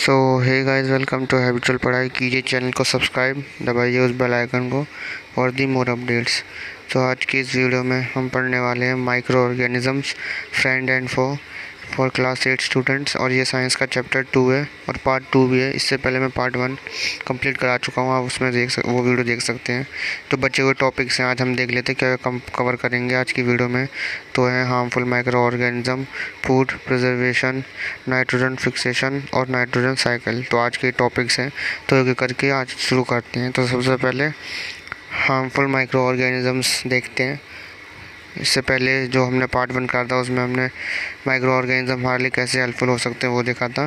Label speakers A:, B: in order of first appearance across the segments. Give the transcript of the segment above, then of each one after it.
A: So hey guys, welcome to habitual पढ़ाई। कीजिए channel को सब्सक्राइब, दबाइए उस बेल आइकन को फॉर दी मोर अपडेट्स। तो आज की इस वीडियो में हम पढ़ने वाले हैं microorganisms friend and foe for class 8 students. और ये साइंस का चैप्टर 2 है और पार्ट 2 भी है। इससे पहले मैं पार्ट 1 कंप्लीट करा चुका हूँ, आप उसमें वो वीडियो देख सकते हैं। तो बचे हुए टॉपिक्स हैं, आज हम देख लेते हैं क्या कवर करेंगे आज की वीडियो में। तो है harmful micro organism, food preservation, nitrogen fixation और नाइट्रोजन साइकिल। तो आज के टॉपिक्स हैं, तो एक एक करके आज शुरू करते हैं। तो सबसे पहले हार्मफुल माइक्रो ऑर्गेनिजम्स देखते हैं। इससे पहले जो हमने पार्ट 1 करा था उसमें हमने माइक्रो ऑर्गेनिज्म हमारे लिए कैसे हेल्पफुल हो सकते हैं वो देखा था,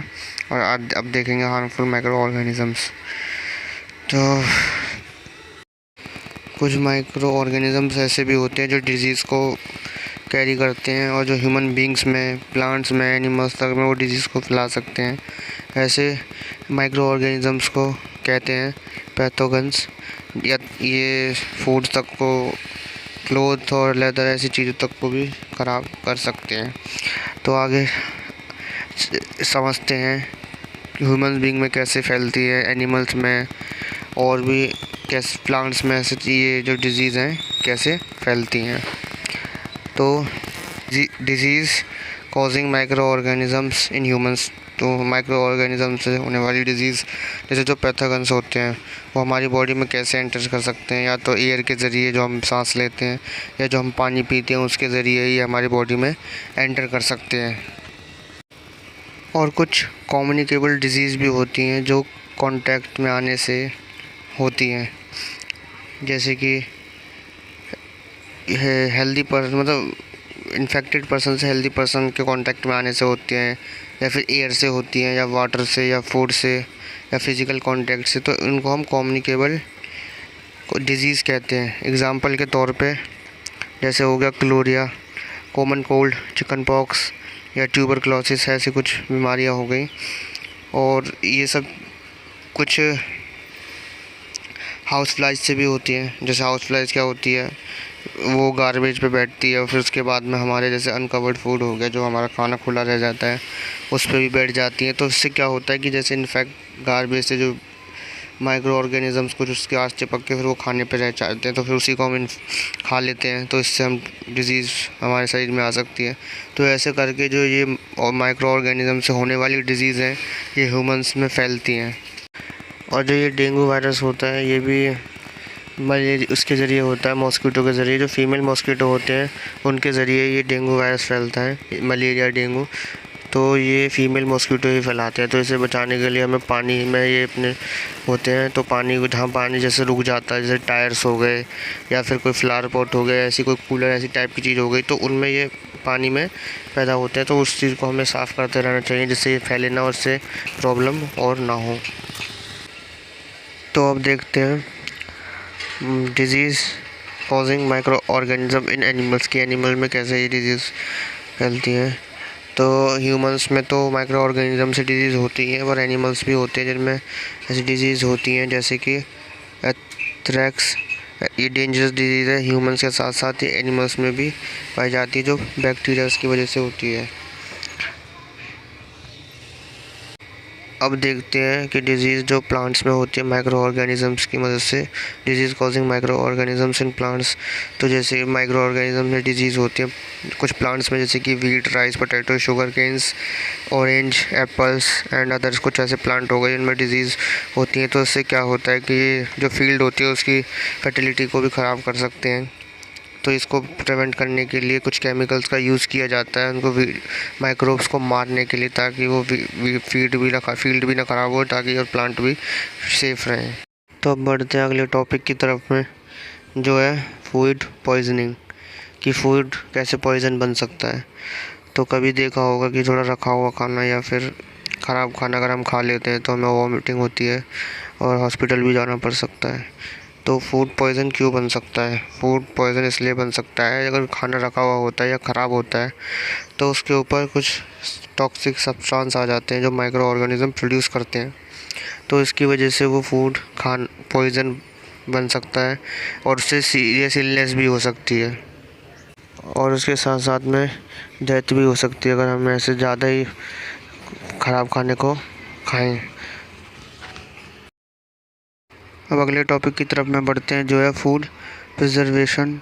A: और आज अब देखेंगे हार्मफुल माइक्रो ऑर्गेनिजम्स। तो कुछ माइक्रो ऑर्गेनिजम्स ऐसे भी होते हैं जो डिजीज़ को कैरी करते हैं और जो ह्यूमन बींग्स में, प्लांट्स में, एनिमल्स तक में वो डिजीज़ को फैला सकते हैं। ऐसे माइक्रो ऑर्गेनिजम्स को कहते हैं पैथोजेंस। या ये फूड तक को, क्लोथ और लेदर ऐसी चीज़ों तक को भी ख़राब कर सकते हैं। तो आगे समझते हैं ह्यूमन बींग में कैसे फैलती है, एनिमल्स में और भी कैसे, प्लांट्स में ऐसे ये जो डिजीज़ हैं कैसे फैलती हैं। तो disease causing micro organisms in humans. तो माइक्रो ऑर्गेनिज्म से होने वाली डिजीज़ जैसे जो पैथोजेंस होते हैं वो हमारी बॉडी में कैसे एंटर कर सकते हैं, या तो एयर के ज़रिए जो हम सांस लेते हैं या जो हम पानी पीते हैं उसके ज़रिए ही हमारी बॉडी में एंटर कर सकते हैं। और कुछ कम्युनिकेबल डिजीज़ भी होती हैं जो कांटेक्ट में आने से होती हैं, जैसे कि हेल्दी पर्सन, मतलब इन्फेक्टेड पर्सन से हेल्दी पर्सन के कांटेक्ट में आने से होती हैं, या फिर एयर से होती हैं, या वाटर से, या फूड से, या फिज़िकल कांटेक्ट से। तो इनको हम कम्युनिकेबल डिजीज़ कहते हैं। एग्जांपल के तौर पे जैसे हो गया क्लोरिया, कॉमन कोल्ड, चिकन पॉक्स या ट्यूबरक्लोसिस, ऐसी कुछ बीमारियां हो गई। और ये सब कुछ हाउस फ्लाइज से भी होती हैं। जैसे हाउस फ्लाइज क्या होती है, वो गार्बेज पे बैठती है और फिर उसके बाद में हमारे जैसे अनकवर्ड फूड हो गया, जो हमारा खाना खुला रह जाता है, उस पर भी बैठ जाती है। तो इससे क्या होता है कि जैसे इनफैक्ट गार्बेज से जो माइक्रो ऑर्गेनिजम्स कुछ उसके आस चिपक के फिर वो खाने पे रह जाते हैं, तो फिर उसी को हम खा लेते हैं। तो इससे हम डिजीज़ हमारे शरीर में आ सकती है। तो ऐसे करके जो ये माइक्रो ऑर्गेनिज्म से होने वाली डिजीज़ हैं ये ह्यूमंस में फैलती हैं। और जो ये डेंगू वायरस होता है ये भी मलेरिया उसके ज़रिए होता है, मॉस्किटो के ज़रिए। जो फीमेल मॉस्किटो होते हैं उनके ज़रिए ये डेंगू वायरस फैलता है, मलेरिया, डेंगू। तो ये फीमेल मॉस्किटो ही फैलाते हैं। तो इसे बचाने के लिए हमें पानी में ये अपने होते हैं, तो पानी जहाँ पानी जैसे रुक जाता है, जैसे टायर्स हो गए या फिर कोई फ्लावर पॉट हो गया, ऐसी कोई कूलर ऐसी टाइप की चीज़ हो गई, तो उनमें ये पानी में पैदा होते हैं। तो उस चीज़ को हमें साफ़ करते रहना चाहिए जिससे ये फैले ना और उससे प्रॉब्लम और ना हो। तो अब देखते हैं disease causing micro organism in animals की। एनिमल में कैसे ये डिजीज़ फैलती है। तो ह्यूमंस में तो माइक्रो ऑर्गेनिज्म से डिजीज़ होती है, और एनिमल्स भी होते हैं जिनमें ऐसी डिजीज़ होती हैं, जैसे कि एंथ्रेक्स। ये डेंजरस डिजीज़ है, ह्यूमंस के साथ साथ ही एनिमल्स में भी पाई जाती है, जो बैक्टीरियाज की वजह से होती है। अब देखते हैं कि डिजीज़ जो प्लांट्स में होती है माइक्रो ऑर्गेनिजम्स की मदद से, disease causing micro organisms in plants. तो जैसे माइक्रो ऑर्गेनिज्म में डिजीज़ होती है कुछ प्लांट्स में, जैसे कि wheat, rice, potato, sugar canes, orange, apples and others. कुछ ऐसे प्लांट हो गए जिनमें डिजीज़ होती है। तो इससे क्या होता है कि जो फील्ड होती है उसकी फर्टिलिटी को भी ख़राब कर सकते हैं। तो इसको प्रिवेंट करने के लिए कुछ केमिकल्स का यूज़ किया जाता है उनको माइक्रोब्स को मारने के लिए, ताकि वो फील्ड भी ना ख़राब हो, ताकि और प्लांट भी सेफ रहें। तो अब बढ़ते हैं अगले टॉपिक की तरफ में, जो है फूड पॉइजनिंग, कि फूड कैसे पॉइजन बन सकता है। तो कभी देखा होगा कि थोड़ा रखा हुआ खाना या फिर ख़राब खाना अगर हम खा लेते हैं तो हमें वॉमिटिंग होती है और हॉस्पिटल भी जाना पड़ सकता है। तो फूड पॉइज़न क्यों बन सकता है? फूड पॉइज़न इसलिए बन सकता है अगर खाना रखा हुआ होता है या ख़राब होता है तो उसके ऊपर कुछ टॉक्सिक सब्सटेंस आ जाते हैं जो माइक्रो ऑर्गेनिज्म प्रोड्यूस करते हैं। तो इसकी वजह से वो फूड पॉइज़न बन सकता है और उससे सीरियस इलनेस भी हो सकती है, और उसके साथ साथ में डेथ भी हो सकती है अगर हम ऐसे ज़्यादा ही ख़राब खाने को खाएं। अब अगले टॉपिक की तरफ में बढ़ते हैं, जो है फूड प्रिजर्वेशन,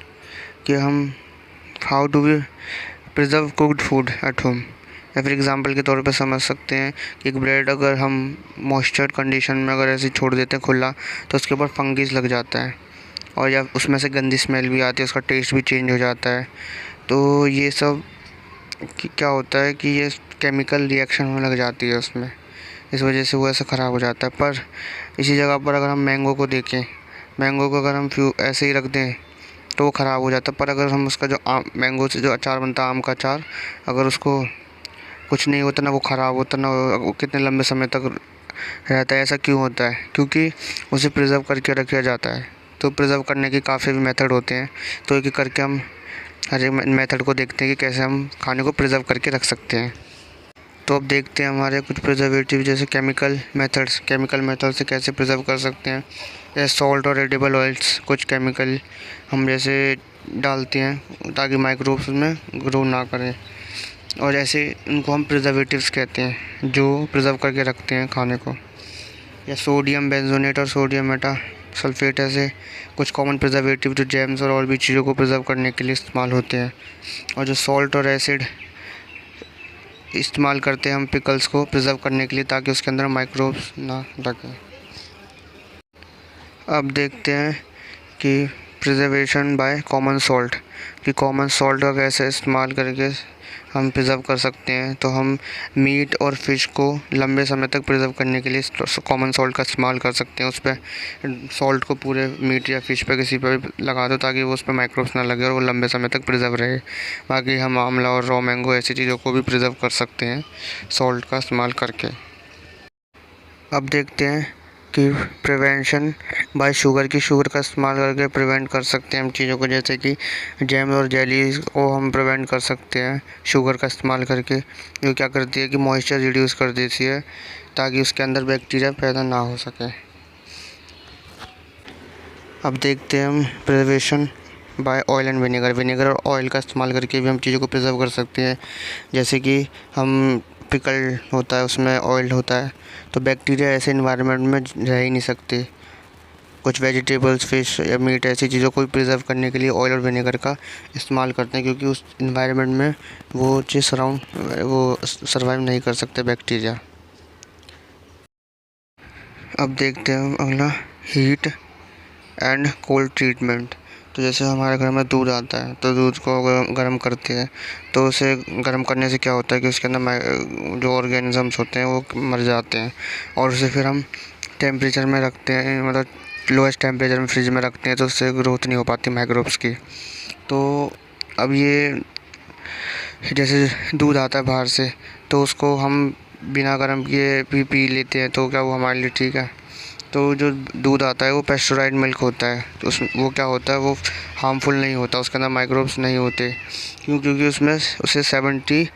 A: कि हम how do we preserve cooked food at home. या फिर एग्जांपल के तौर पे समझ सकते हैं कि एक ब्रेड अगर हम मॉइस्चर कंडीशन में अगर ऐसे छोड़ देते हैं खुला, तो उसके ऊपर फंगस लग जाता है और या उसमें से गंदी स्मेल भी आती है, उसका टेस्ट भी चेंज हो जाता है। तो ये सब क्या होता है कि ये केमिकल रिएक्शन होने लग जाती है उसमें, इस वजह से वो ऐसा ख़राब हो जाता है। पर इसी जगह पर अगर हम मैंगो को देखें, मैंगो को अगर हम ऐसे ही रख दें तो वो ख़राब हो जाता है। पर अगर हम उसका जो मैंगो से जो अचार बनता है, आम का अचार, अगर उसको कुछ नहीं होता ना वो ख़राब होता ना वो कितने लंबे समय तक रहता है। ऐसा क्यों होता है? क्योंकि उसे प्रिजर्व करके रखा जाता है। तो प्रिजर्व करने के काफ़ी मेथड होते हैं, तो एक एक करके हम हर एक मेथड को देखते हैं कि कैसे हम खाने को प्रिजर्व करके रख सकते हैं। तो अब देखते हैं हमारे कुछ प्रिजर्वेटिव, जैसे केमिकल मेथड से कैसे प्रिजर्व कर सकते हैं। जैसे सॉल्ट और एडिबल ऑयल्स, कुछ केमिकल हम जैसे डालते हैं ताकि माइक्रोब्स उसमें ग्रो ना करें, और ऐसे इनको हम प्रिजर्वेटिव्स कहते हैं जो प्रिजर्व करके रखते हैं खाने को। या सोडियम बेंजोनेट और सोडियम मेटा सल्फेट, ऐसे कुछ कॉमन प्रिजर्वेटिव जो जैम्स और भी चीज़ों को प्रिजर्व करने के लिए इस्तेमाल होते हैं। और जो सॉल्ट और एसिड इस्तेमाल करते हैं हम पिकल्स को प्रिजर्व करने के लिए, ताकि उसके अंदर माइक्रोब्स ना लगें। अब देखते हैं कि प्रिजर्वेशन बाय कॉमन सॉल्ट, कि कॉमन सॉल्ट का कैसे इस्तेमाल करके हम प्रिजर्व कर सकते हैं। तो हम मीट और फिश को लंबे समय तक प्रिजर्व करने के लिए कॉमन सॉल्ट का इस्तेमाल कर सकते हैं। उस पर सॉल्ट को पूरे मीट या फिश पे किसी पे भी लगा दो ताकि वो उस पर माइक्रोब्स ना लगे और वो लंबे समय तक प्रिजर्व रहे। बाकी हम आंवला और रॉ मैंगो ऐसी चीज़ों को भी प्रिजर्व कर सकते हैं सॉल्ट का इस्तेमाल करके। अब देखते हैं कि प्रिवेंशन बाय शुगर, की शुगर का इस्तेमाल करके प्रिवेंट कर सकते हैं हम चीज़ों को, जैसे कि जैम और जेली को हम प्रिवेंट कर सकते हैं शुगर का इस्तेमाल करके, जो क्या करती है कि मॉइस्चर रिड्यूस कर देती है ताकि उसके अंदर बैक्टीरिया पैदा ना हो सके। अब देखते हैं हम preservation by oil and vinegar और ऑयल का इस्तेमाल करके भी हम चीज़ों को प्रिजर्व कर सकते हैं। जैसे कि हम पिकल होता है उसमें ऑयल होता है, तो बैक्टीरिया ऐसे इन्वायरमेंट में रह ही नहीं सकते। कुछ वेजिटेबल्स, फिश या मीट ऐसी चीज़ों को प्रिजर्व करने के लिए ऑयल और विनेगर का इस्तेमाल करते हैं, क्योंकि उस इन्वायरमेंट में वो चीज़ वो सर्वाइव नहीं कर सकते बैक्टीरिया। अब देखते हैं अगला, हीट एंड कोल्ड ट्रीटमेंट। तो जैसे हमारे घर में दूध आता है, तो दूध को गर्म करते हैं, तो उसे गर्म करने से क्या होता है कि उसके अंदर जो ऑर्गेनिजम्स होते हैं वो मर जाते हैं, और उसे फिर हम टेम्परेचर में रखते हैं, मतलब लोएस्ट टेम्परेचर में फ्रिज में रखते हैं, तो उससे ग्रोथ नहीं हो पाती माइक्रोब्स की। तो अब ये जैसे दूध आता है बाहर से, तो उसको हम बिना गर्म किए भी पी लेते हैं, तो क्या वो हमारे लिए ठीक है? तो जो दूध आता है वो पेस्चराइज्ड मिल्क होता है, तो उस वो क्या होता है, वो हार्मफुल नहीं होता, उसके अंदर माइक्रोब्स नहीं होते। क्योंकि उसमें उसे 70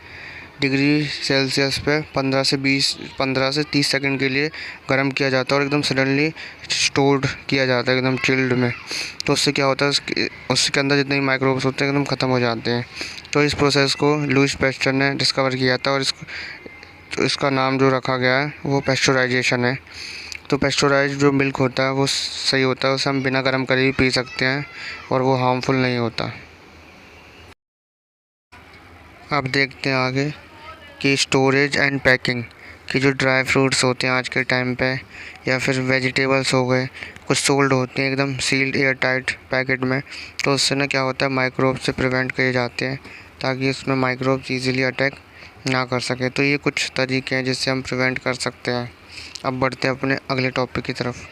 A: डिग्री सेल्सियस पे 15 से 30 सेकंड के लिए गर्म किया जाता है और एकदम सडनली स्टोर्ड किया जाता है एकदम चिल्ड में। तो उससे क्या होता है, उसके अंदर जितने माइक्रोब्स होते हैं एकदम ख़त्म हो जाते हैं। तो इस प्रोसेस को लुईस पैस्चर ने डिस्कवर किया था, और तो इसका नाम जो रखा गया है वो पेस्चराइजेशन है। तो पेस्चराइज्ड जो मिल्क होता है वो सही होता है, उसे हम बिना गर्म करे भी पी सकते हैं और वो हार्मफुल नहीं होता। अब देखते हैं आगे कि स्टोरेज एंड पैकिंग, कि जो ड्राई फ्रूट्स होते हैं आज के टाइम पे, या फिर वेजिटेबल्स हो गए, कुछ सोल्ड होते हैं एकदम सील्ड एयर टाइट पैकेट में, तो उससे ना क्या होता है, माइक्रोब से प्रिवेंट किए जाते हैं ताकि उसमें माइक्रोब्स ईज़िली अटैक ना कर सके। तो ये कुछ तरीके हैं जिससे हम प्रिवेंट कर सकते हैं। अब बढ़ते हैं अपने अगले टॉपिक की तरफ।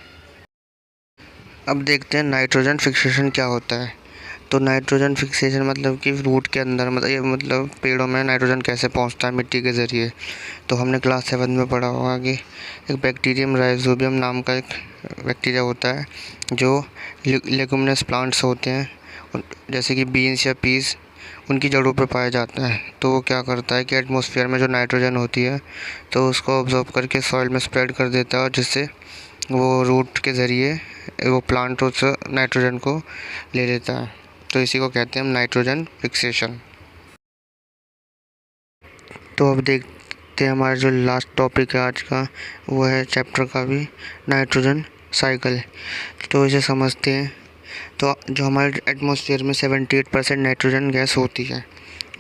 A: अब देखते हैं नाइट्रोजन फिक्सेशन क्या होता है। तो नाइट्रोजन फिक्सेशन मतलब कि रूट के अंदर, मतलब पेड़ों में नाइट्रोजन कैसे पहुंचता है मिट्टी के ज़रिए। तो हमने क्लास 7 में पढ़ा होगा कि एक बैक्टीरियम राइजोबियम नाम का एक बैक्टीरिया होता है जो लेगुमिनस प्लांट्स होते हैं, जैसे कि बीन्स या पीस, उनकी जड़ों पर पाया जाता है। तो वो क्या करता है कि एटमॉस्फेयर में जो नाइट्रोजन होती है तो उसको ऑब्जॉर्व करके सॉइल में स्प्रेड कर देता है, और जिससे वो रूट के ज़रिए वो प्लांट उस नाइट्रोजन को ले लेता है। तो इसी को कहते हैं हम नाइट्रोजन फिक्सेशन। तो अब देखते समझते हैं हमारा जो लास्ट टॉपिक है आज का, वो है चैप्टर का भी, नाइट्रोजन साइकिल। तो इसे समझते हैं। तो जो हमारे एटमॉस्फेयर में 78% नाइट्रोजन गैस होती है,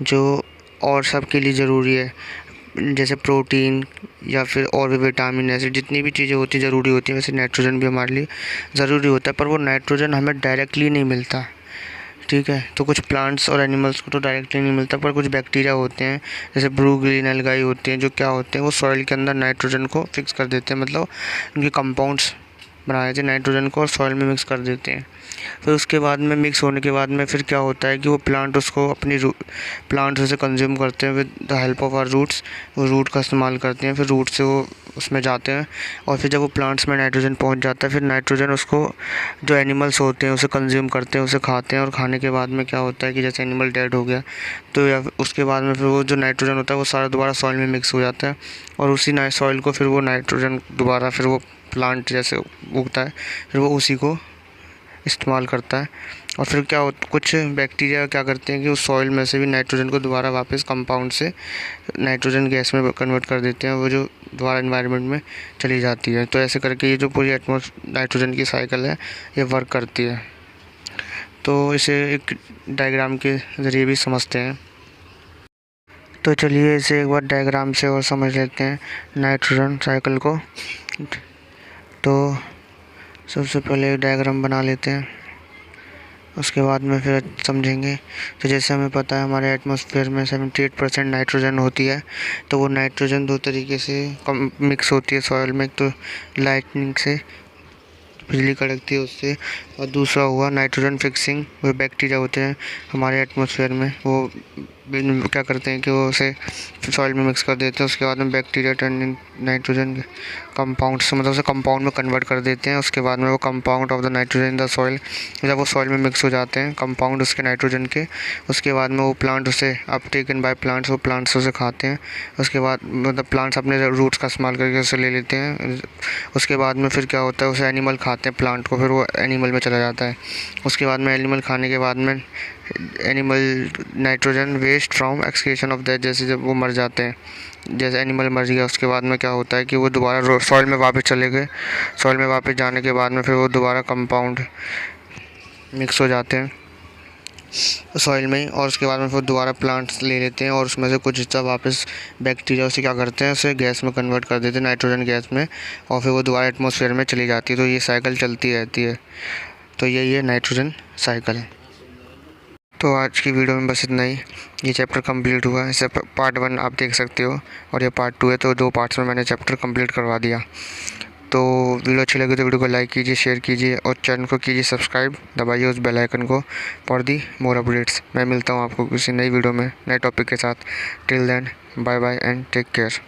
A: जो और सब के लिए ज़रूरी है, जैसे प्रोटीन या फिर और भी विटामिन, ऐसे जितनी भी चीज़ें होती ज़रूरी होती हैं, वैसे नाइट्रोजन भी हमारे लिए ज़रूरी होता है। पर वो नाइट्रोजन हमें डायरेक्टली नहीं मिलता, ठीक है। तो कुछ प्लांट्स और एनिमल्स को तो डायरेक्टली नहीं मिलता, पर कुछ बैक्टीरिया होते हैं जैसे ब्लू ग्रीन एल्गाई होते हैं, जो क्या होते हैं, वो सॉइल के अंदर नाइट्रोजन को फिक्स कर देते हैं, मतलब उनके कंपाउंड्स बनाए थे नाइट्रोजन को और सॉइल में मिक्स कर देते हैं। फिर उसके बाद में मिक्स होने के बाद में फिर क्या होता है कि वो प्लांट उसको अपनी प्लांट्स उसे कंज्यूम करते हैं with the help of our roots. वो रूट का इस्तेमाल करते हैं, फिर रूट से वो उसमें जाते हैं, और फिर जब वो प्लांट्स में नाइट्रोजन पहुंच जाता है, फिर नाइट्रोजन उसको जो एनिमल्स होते हैं उसे कंज्यूम करते हैं, उसे खाते हैं। और खाने के बाद में क्या होता है कि जैसे एनिमल डेड हो गया, तो या उसके बाद में फिर वो जो नाइट्रोजन होता है वो सारा दोबारा सॉइल में मिक्स हो जाता है, और उसी सॉइल को फिर वो नाइट्रोजन दोबारा फिर वो प्लांट जैसे उगता है, फिर वो उसी को इस्तेमाल करता है। और फिर क्या हो, कुछ बैक्टीरिया क्या करते हैं कि उस सॉइल में से भी नाइट्रोजन को दोबारा वापस कंपाउंड से नाइट्रोजन गैस में कन्वर्ट कर देते हैं, वो जो दोबारा एनवायरनमेंट में चली जाती है। तो ऐसे करके ये जो पूरी नाइट्रोजन की साइकिल है ये वर्क करती है। तो इसे एक डायग्राम के ज़रिए भी समझते हैं। तो चलिए इसे एक बार डायग्राम से और समझ लेते हैं नाइट्रोजन साइकिल को। तो सबसे पहले डायग्राम बना लेते हैं, उसके बाद में फिर समझेंगे। तो जैसे हमें पता है हमारे एटमॉस्फेयर में 78% नाइट्रोजन होती है। तो वो नाइट्रोजन दो तरीके से मिक्स होती है सॉइल में, तो लाइटनिंग से बिजली कड़कती है उससे, और दूसरा हुआ नाइट्रोजन फिक्सिंग। वो बैक्टीरिया होते हैं हमारे एटमॉस्फेयर में, वो क्या करते हैं कि वो उसे सॉइल में मिक्स कर देते हैं। उसके बाद में बैक्टीरिया टर्न नाइट्रोजन कंपाउंड से, मतलब उसे कंपाउंड में कन्वर्ट कर देते हैं। उसके बाद में वो compound of the nitrogen in the soil, जब वो सॉइल में मिक्स हो जाते हैं कंपाउंड उसके नाइट्रोजन के, उसके बाद में वो प्लांट उसे अपटेकन बाय प्लांट्स, वो प्लांट्स उसे खाते हैं। उसके बाद मतलब प्लांट्स अपने रूट्स का इस्तेमाल करके उसे ले लेते हैं। उसके बाद में फिर क्या होता है, उसे एनिमल खाते हैं प्लांट को, फिर वो एनिमल में चला जाता है। उसके बाद में एनिमल खाने के बाद में animal nitrogen waste from excretion of that, जैसे जब वो मर जाते हैं, जैसे एनिमल मर गया उसके बाद में क्या होता है कि वो दोबारा सॉइल में वापस चले गए। सॉइल में वापस जाने के बाद में फिर वो दोबारा कंपाउंड मिक्स हो जाते हैं सॉइल में, और उसके बाद में फिर दोबारा प्लांट्स ले लेते हैं, और उसमें से कुछ हिस्सा वापस बैक्टीरिया उसे क्या करते हैं, उसे गैस में कन्वर्ट कर देते हैं, नाइट्रोजन गैस में, और फिर वो दोबारा एटमॉस्फेयर में चली जाती है। तो ये साइकिल चलती रहती है। तो यही है नाइट्रोजन साइकिल। तो आज की वीडियो में बस इतना ही। ये चैप्टर कंप्लीट हुआ। इसे पार्ट 1 आप देख सकते हो, और ये पार्ट 2 है, तो 2 पार्ट्स में मैंने चैप्टर कंप्लीट करवा दिया। तो वीडियो अच्छी लगी तो वीडियो को लाइक कीजिए, शेयर कीजिए, और चैनल को कीजिए सब्सक्राइब, दबाइए उस बेल आइकन को फॉर दी मोर अपडेट्स। मैं मिलता हूँ आपको किसी नई वीडियो में नए टॉपिक के साथ। Till then bye bye and take care.